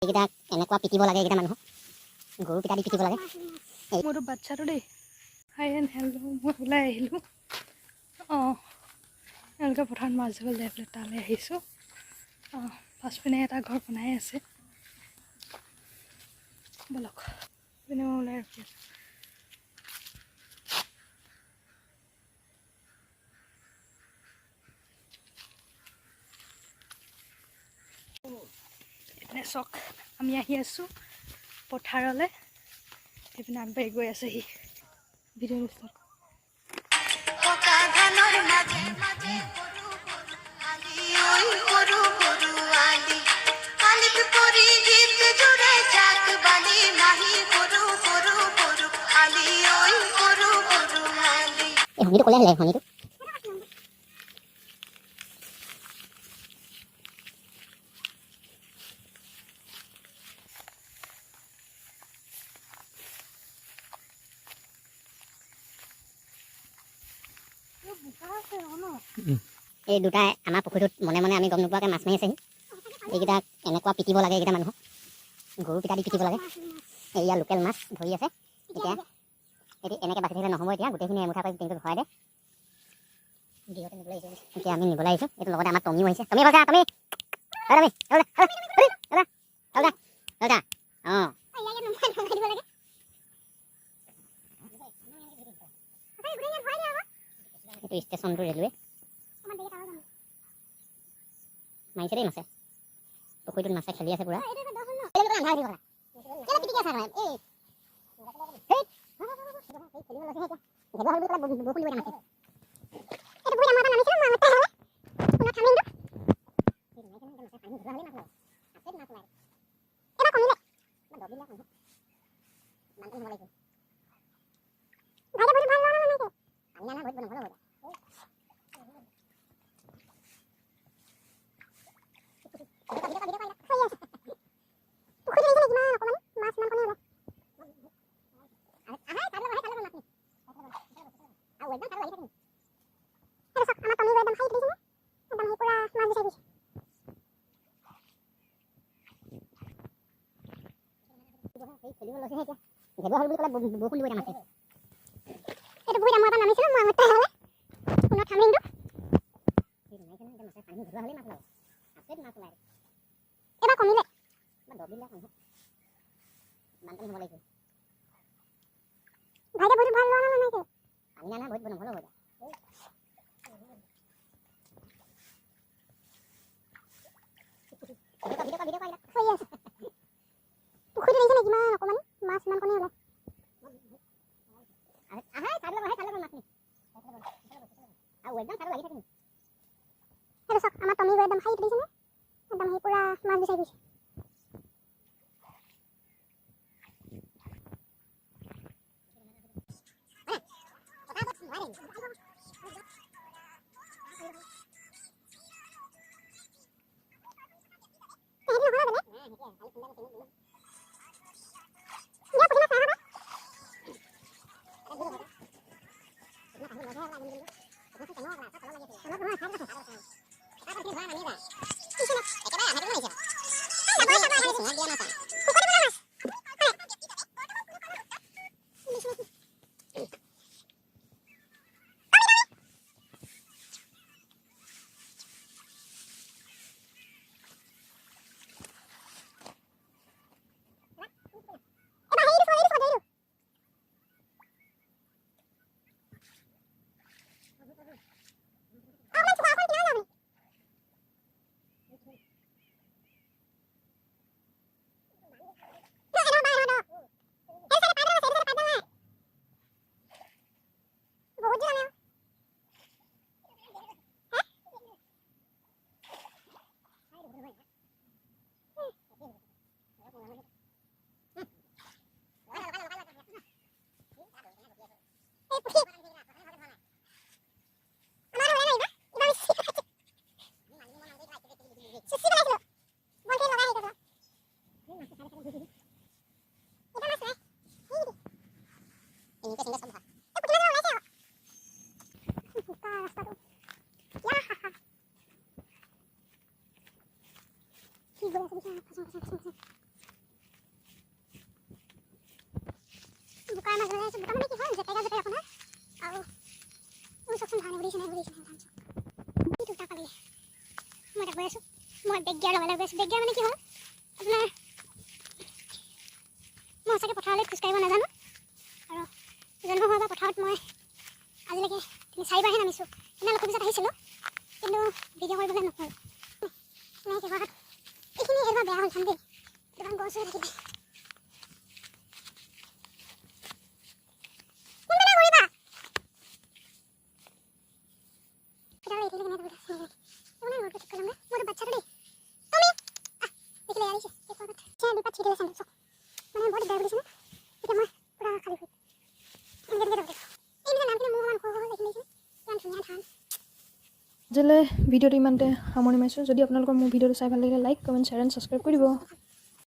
এইকেইটা এনেকুৱা পিটিব লাগে, এইকেইটা মানুহক গৰু পিটা দি পিটিব লাগে। মোৰ বাচ্চাটো দেই হাই এণ্ড হেল্ল' মই ওলাই আহিলোঁ। এওঁলোকে পথাৰত মাছ ধৰিবলৈ যাই পেলাই তালৈ আহিছোঁ। পাছপিনে এটা ঘৰ বনাই আছে, বলক পিনে মই ওলাই ৰখি আছোঁ। এইপিনে চাওক, আমি আহি আছোঁ পথাৰলৈ, সেইপিনে আগবাঢ়ি গৈ আছেহি। Video' start. এই শনিটো ক'লে আহিলে, শনিটো এই দুটাই আমাৰ পুখুৰীটোত মনে মনে আমি গম নোপোৱাকৈ মাছ মাৰি আছেহি। এইকেইটা এনেকুৱা পিটিব লাগে, এইকেইটা মানুহক গৰু পিটা দি পিটিব লাগে। এয়া লোকেল মাছ ধৰি আছে। এতিয়া এনেকৈ বাচি থাকিলে নহ'ব, এতিয়া গোটেইখিনি এমুঠা কৰি টিংটোত ভৰাই দে। এতিয়া আমি নিবলৈ আহিছোঁ। এইটো লগতে আমাৰ টমিও আহিছে। টমি কৈছা, টমি এইটো ষ্টেচনটো ৰেলৱে মাৰিছে দেই মাছে। পুখুৰীটোত মাছে খেলি আছে পুৰা। গিয়াৰ লগাই গৈছোঁ। বেক গিয়াৰ মানে কি হ'ল আপোনাৰ মই সঁচাকৈ পথাৰলৈ খোজকাঢ়িব নাজানো আৰু জন্ম হোৱাৰ পৰা পথাৰত মই আজিলৈকে 4বাৰহে নামিছোঁ। ইমান অসুবিধাত আহিছিলোঁ কিন্তু ভিডিঅ' কৰিবলৈ নহ'ল। কেইবাৰ এইখিনি এবাৰ বেয়া হ'ল ধান দেই, দোকান গছ হৈ থাকিলে। আজিলৈ ভিডিঅ'টো ইমানতে সামৰণি মাৰিছোঁ। যদি আপোনালোকৰ মোৰ ভিডিঅ'টো চাই ভাল লাগিলে like, comment, share and subscribe কৰি দিব।